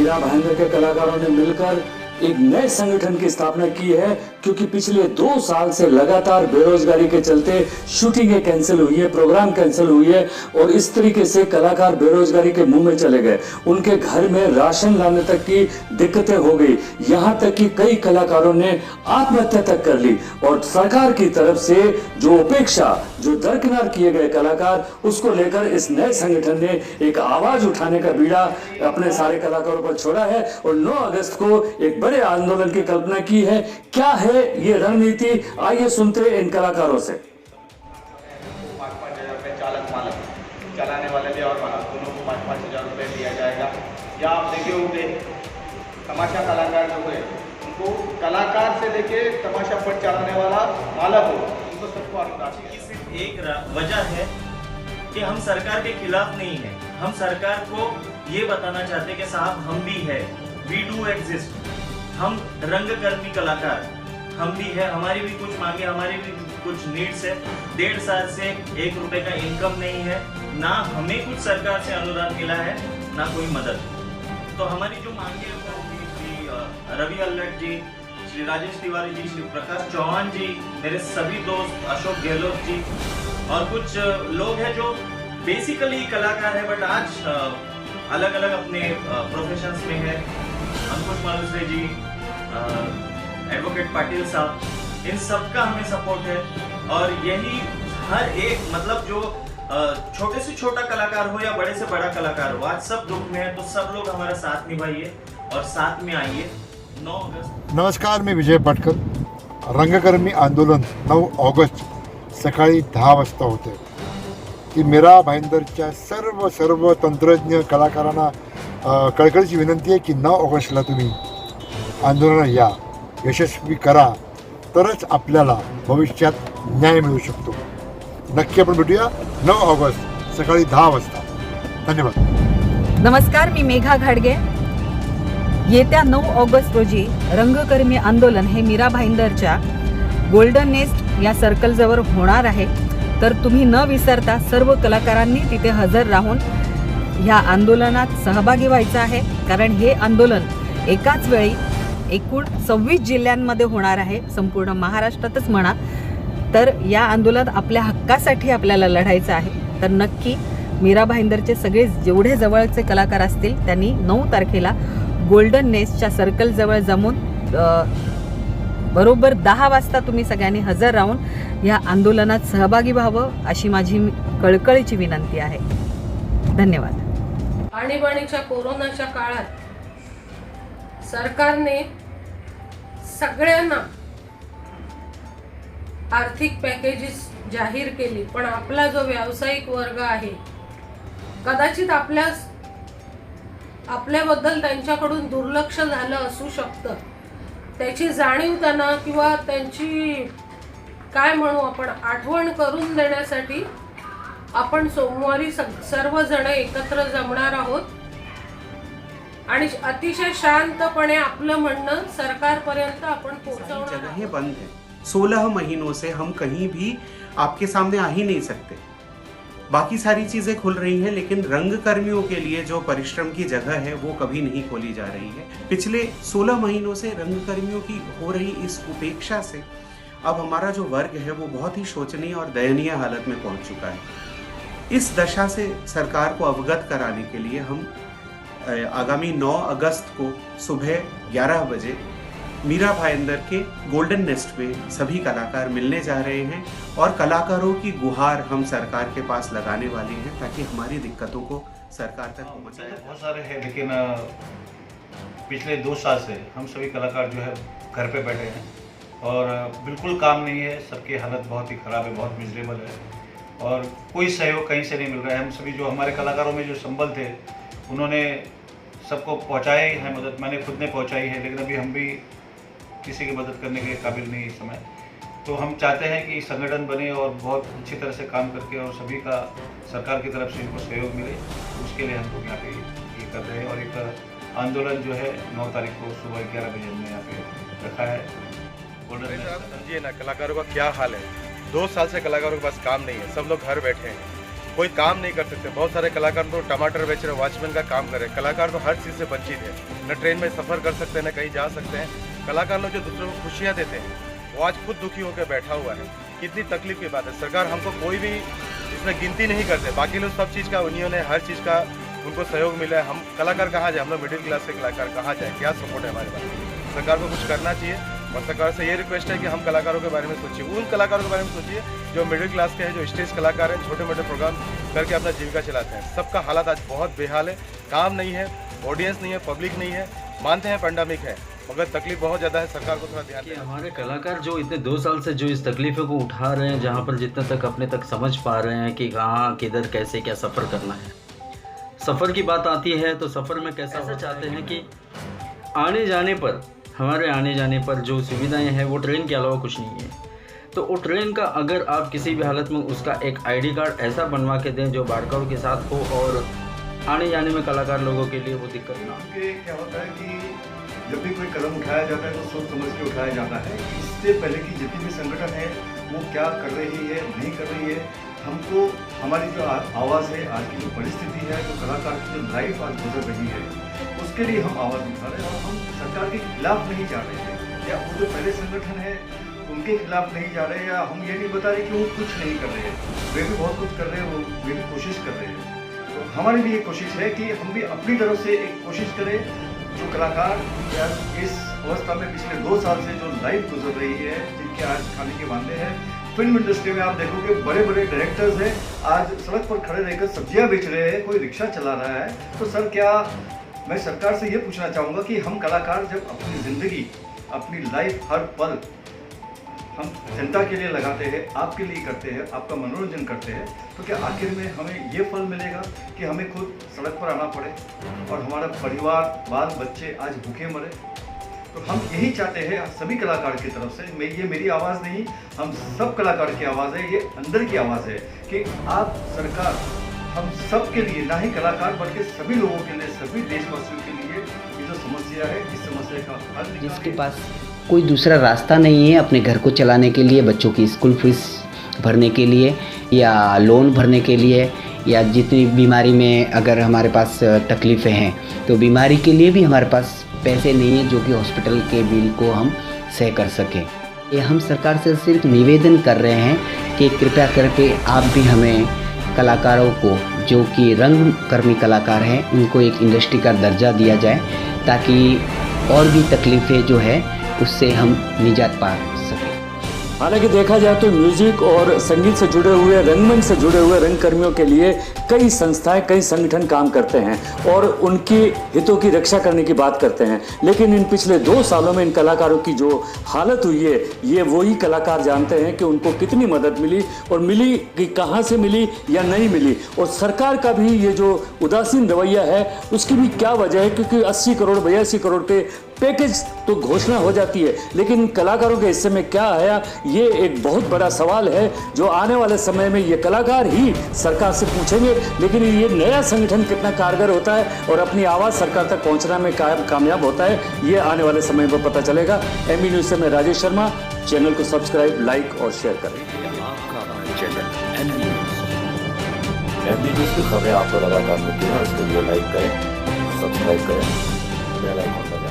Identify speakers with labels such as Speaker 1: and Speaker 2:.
Speaker 1: मीरा भाईंदर के कलाकारों ने मिलकर एक नए संगठन की स्थापना की है, क्योंकि पिछले 2 साल से लगातार बेरोजगारी के चलते शूटिंगें कैंसिल हुई है, प्रोग्राम कैंसिल हुई है और इस तरीके से कलाकार बेरोजगारी के मुंह में चले गए। उनके घर में राशन लाने तक की दिक्कतें हो गई, यहाँ तक कि कई कलाकारों ने आत्महत्या तक कर ली। और सरकार की तरफ से जो उपेक्षा, जो दरकिनार किए गए कलाकार, उसको लेकर इस नए संगठन ने एक आवाज उठाने का बीड़ा अपने सारे कलाकारों पर छोड़ा है और 9 अगस्त को एक बड़े आंदोलन की कल्पना की है। क्या है ये रणनीति, आइए सुनते हैं इन कलाकारों से।
Speaker 2: 5-5 हज़ार रुपये चालक मालक चलाने वाले भी और मालक दोनों को 5-5 हज़ार रुपये दिया जाएगा। या आप देखे होंगे तमाशा कलाकार जो है उनको कलाकार से लेके तमाशा पट चलाने वाला मालक हो, उनको सबको अनुदान दिया।
Speaker 3: सिर्फ एक वजह है कि हम सरकार के खिलाफ नहीं है, हम सरकार को ये बताना चाहते हैं कि साहब हम भी है, वी डू एग्जिस्ट। हम रंगकर्मी कलाकार हम भी है, हमारी भी कुछ मांगे, हमारी भी कुछ नीड्स है। 1.5 साल से 1 रुपए का इनकम नहीं है, ना हमें कुछ सरकार से अनुदान मिला है, ना कोई मदद। तो हमारी जो मांगे वो श्री रवि अल्लट जी, श्री राजेश तिवारी जी, श्री प्रकाश चौहान जी, मेरे सभी दोस्त अशोक गहलोत जी और कुछ लोग हैं जो बेसिकली कलाकार है बट आज अलग अलग अपने प्रोफेशंस में है। अंकुश मालुसरे जी, एडवोकेट पाटिल साहब, इन सबका हमें सपोर्ट है। और यही हर एक मतलब जो छोटे से छोटा कलाकार हो या बड़े से बड़ा कलाकार हो, आज सब दुख में है, तो सब लोग हमारा साथ निभाइए और साथ में आइए 9 अगस्त।
Speaker 4: नमस्कार, मी विजय पाटकर। रंगकर्मी आंदोलन 9 ऑगस्ट सकाळी 10 वाजता होते। ती मीरा भाईंदरच्या सर्व तंत्रज्ञ कलाकारांना कळकळीची विनंती आहे की 9 ऑगस्टला तुम्ही आंदोलनाला या, यशस्वी करा, तरच आपल्याला भविष्यात न्याय मिळू शकतो। नक्की आपण भेटूया 9 ऑगस्ट सकाळी 10 वाजता। धन्यवाद।
Speaker 5: नमस्कार, मी मेघा घाडगे। येत्या 9 ऑगस्ट रोजी रंगकर्मी आंदोलन हे मीरा भाईंदरच्या गोल्डन नेस्ट या सर्कलजवळ होणार आहे। तर तुम्ही न विसरता सर्व कलाकारांनी तिथे हजर राहून ह्या आंदोलनात सहभागी व्हायचं आहे, कारण हे आंदोलन एकाच वेळी एकूण 26 जिल्ह्यांमध्ये होणार आहे, संपूर्ण महाराष्ट्रातच म्हणा। तर या आंदोलनात आपल्या हक्कासाठी आपल्याला लढायचं आहे। तर नक्की मीरा भाईंदरचे सगळे जेवढे जवळचे कलाकार असतील त्यांनी 9 तारखेला गोल्डन नेस्टच्या सर्कल जवळ जमून बरोबर 10 वाजता तुम्ही सगळ्यांनी हजर राहून या आंदोलनात सहभागी व्हावं अशी माझी कळकळीची विनंती आहे। धन्यवाद।
Speaker 6: आणीबाणीच्या कोरोनाच्या काळात सरकारने सगळ्यांना आर्थिक पॅकेजेस जाहीर केली, पण आपला जो व्यावसायिक वर्ग आहे कदाचित आपल्याबद्दल त्यांच्याकडून दुर्लक्ष झालं असू शकतं। त्याची जाणीव त्यांना किंवा त्यांची काय म्हणू आपण आठवण करून देण्यासाठी आपण सोमवारी सर्वजण एकत्र जमणार आहोत आणि अतिशय शांतपणे आपलं म्हणणं सरकारपर्यंत आपण पोहोचवणार।
Speaker 7: जगहें बंद है, 16 महीनों से हम कहीं भी आपके सामने आ ही नहीं सकते। बाकी सारी चीजें खुल रही हैं, लेकिन रंगकर्मियों के लिए जो परिश्रम की जगह है वो कभी नहीं खोली जा रही है। पिछले 16 महीनों से रंगकर्मियों की हो रही इस उपेक्षा से अब हमारा जो वर्ग है वो बहुत ही शोचनीय और दयनीय हालत में पहुंच चुका है। इस दशा से सरकार को अवगत कराने के लिए हम आगामी 9 अगस्त को सुबह 11 बजे मीरा भाईंदर के गोल्डन नेस्ट में सभी कलाकार मिलने जा रहे हैं और कलाकारों की गुहार हम सरकार के पास लगाने वाले हैं ताकि हमारी दिक्कतों को सरकार तक पहुंचाया जाए।
Speaker 2: बहुत सारे हैं, लेकिन पिछले 2 साल से हम सभी कलाकार जो है घर पे बैठे हैं और बिल्कुल काम नहीं है। सबकी हालत बहुत ही ख़राब है, बहुत मिजरेबल है और कोई सहयोग कहीं से नहीं मिल रहा है। हम सभी जो हमारे कलाकारों में जो संबल थे उन्होंने सबको पहुंचाया ही है मदद, मैंने खुद ने पहुंचाई है, लेकिन अभी हम भी किसी की मदद करने के काबिल नहीं इस समय। तो हम चाहते हैं कि संगठन बने और बहुत अच्छी तरह से काम करके और सभी का सरकार की तरफ से इनको सहयोग मिले, उसके लिए हम लोग यहाँ पे ये कर रहे हैं। और एक आंदोलन जो है 9 तारीख को सुबह 11 बजे हमने यहाँ पे रखा है।
Speaker 8: समझिए ना कलाकारों का क्या हाल है। 2 साल से कलाकारों के पास काम नहीं है, सब लोग घर बैठे हैं। कोई काम नहीं कर सकते। बहुत सारे कलाकार तो टमाटर बेच रहे, वॉचमैन का काम कर रहे। कलाकार तो हर चीज़ से वंचित है, न ट्रेन में सफ़र कर सकते हैं, न कहीं जा सकते हैं। कलाकार लोग जो दूसरों को खुशियाँ देते हैं वो आज खुद दुखी होकर बैठा हुआ है। कितनी तकलीफ की बात है। सरकार हमको कोई भी इसमें गिनती नहीं करते। बाकी लोग सब चीज़ का उन्होंने हर चीज़ का उनको सहयोग मिला है। हम कलाकार कहाँ जाए, हम लोग मिडिल क्लास के कलाकार कहाँ जाए, क्या सपोर्ट है हमारे पास। सरकार को कुछ करना चाहिए और सरकार से ये रिक्वेस्ट है कि हम कलाकारों के बारे में सोचिए, उन कलाकारों के बारे में सोचिए जो मिडिल क्लास के हैं, जो स्टेज कलाकार हैं, छोटे मोटे प्रोग्राम करके अपना जीविका चलाते हैं। सबका हालात आज बहुत बेहाल है, काम नहीं है, ऑडियंस नहीं है, पब्लिक नहीं है। मानते हैं पैंडेमिक है मगर तकलीफ बहुत ज़्यादा है। सरकार को थोड़ा ध्यान
Speaker 9: कि
Speaker 8: देना।
Speaker 9: हमारे कलाकार जो इतने 2 साल से जो इस तकलीफ़ों को उठा रहे हैं, जहाँ पर जितने तक अपने तक समझ पा रहे हैं कि कहाँ किधर कैसे क्या सफ़र करना है। सफ़र की बात आती है तो सफ़र में कैसा ऐसा चाहते हैं कि आने जाने पर, हमारे आने जाने पर जो सुविधाएं हैं वो ट्रेन के अलावा कुछ नहीं है। तो वो ट्रेन का अगर आप किसी भी हालत में उसका एक आईडी कार्ड ऐसा बनवा के दें जो बारकोड के साथ हो और आने जाने में कलाकार लोगों के लिए वो दिक्कत ना हो।
Speaker 2: क्या होता है कि जब भी कोई कदम उठाया जाता है तो सोच समझ के उठाया जाता है। इससे पहले कि जितनी भी संगठन है वो क्या कर रही है नहीं कर रही है, हमको हमारी जो आवाज़ है, आज की जो परिस्थिति है, जो कलाकार की जो लाइफ आज गुजर रही है, उसके लिए हम आवाज़ उठा रहे हैं। और हम सरकार के खिलाफ नहीं जा रहे हैं या वो जो पहले संगठन है उनके खिलाफ नहीं जा रहे हैं, या हम ये नहीं बता रहे कि वो कुछ नहीं कर रहे हैं। वे भी बहुत कुछ कर रहे हैं, वे भी कोशिश कर रहे हैं। तो हमारी भी ये कोशिश है कि हम भी अपनी तरफ से एक कोशिश करें। जो कलाकार या इस अवस्था में पिछले 2 साल से जो लाइफ गुजर रही है, जिनके आज खाने के वादे हैं, फिल्म इंडस्ट्री में आप देखोगे बड़े बड़े डायरेक्टर्स हैं, आज सड़क पर खड़े रहकर सब्जियां बेच रहे हैं, कोई रिक्शा चला रहा है। तो सर, क्या मैं सरकार से ये पूछना चाहूँगा कि हम कलाकार जब अपनी ज़िंदगी, अपनी लाइफ, हर पल हम जनता के लिए लगाते हैं, आपके लिए करते हैं, आपका मनोरंजन करते हैं, तो क्या आखिर में हमें ये फल मिलेगा कि हमें खुद सड़क पर आना पड़े और हमारा परिवार, बाल बच्चे आज भूखे मरे? तो हम यही चाहते हैं सभी कलाकार की तरफ से। ये मेरी आवाज़ नहीं, हम सब कलाकार की आवाज़ है, ये अंदर की आवाज़ है कि आप सरकार हम सब के लिए, ना ही कलाकार बल्कि सभी लोगों के लिए, सभी देशवासियों के लिए ये जो समस्या है, इस समस्या का हल निकालें।
Speaker 10: जिसके पास कोई दूसरा रास्ता नहीं है अपने घर को चलाने के लिए, बच्चों की स्कूल फीस भरने के लिए या लोन भरने के लिए, या जितनी बीमारी में अगर हमारे पास तकलीफ़ें हैं तो बीमारी के लिए भी हमारे पास पैसे नहीं है जो कि हॉस्पिटल के बिल को हम सह कर सकें। ये हम सरकार से सिर्फ निवेदन कर रहे हैं कि कृपया करके आप भी हमें कलाकारों को, जो कि रंगकर्मी कलाकार हैं, उनको एक इंडस्ट्री का दर्जा दिया जाए ताकि और भी तकलीफ़ें जो है उससे हम निजात पा सकें।
Speaker 1: हालांकि देखा जाए तो म्यूजिक और संगीत से जुड़े हुए, रंगमंच से जुड़े हुए रंगकर्मियों के लिए कई संस्थाएं, कई संगठन काम करते हैं और उनकी हितों की रक्षा करने की बात करते हैं। लेकिन इन पिछले 2 सालों में इन कलाकारों की जो हालत हुई है, ये वही कलाकार जानते हैं कि उनको कितनी मदद मिली और मिली कि कहाँ से मिली या नहीं मिली। और सरकार का भी ये जो उदासीन रवैया है उसकी भी क्या वजह है, क्योंकि 80 करोड़ 82 करोड़ के पैकेज तो घोषणा हो जाती है, लेकिन कलाकारों के हिस्से में क्या आया, ये एक बहुत बड़ा सवाल है जो आने वाले समय में ये कलाकार ही सरकार से पूछेंगे। लेकिन ये नया संगठन कितना कारगर होता है और अपनी आवाज़ सरकार तक पहुंचने में कामयाब होता है, ये आने वाले समय में पता चलेगा। एमबी न्यूज़ से मैं राजेश शर्मा। चैनल को सब्सक्राइब, लाइक और शेयर करें।
Speaker 11: आपका चैनल एमबी न्यूज़ की खबरें आपको लगातार मिलती हैं, इसके लिए लाइक करें, सब्सक्राइब करें, बेल आइकन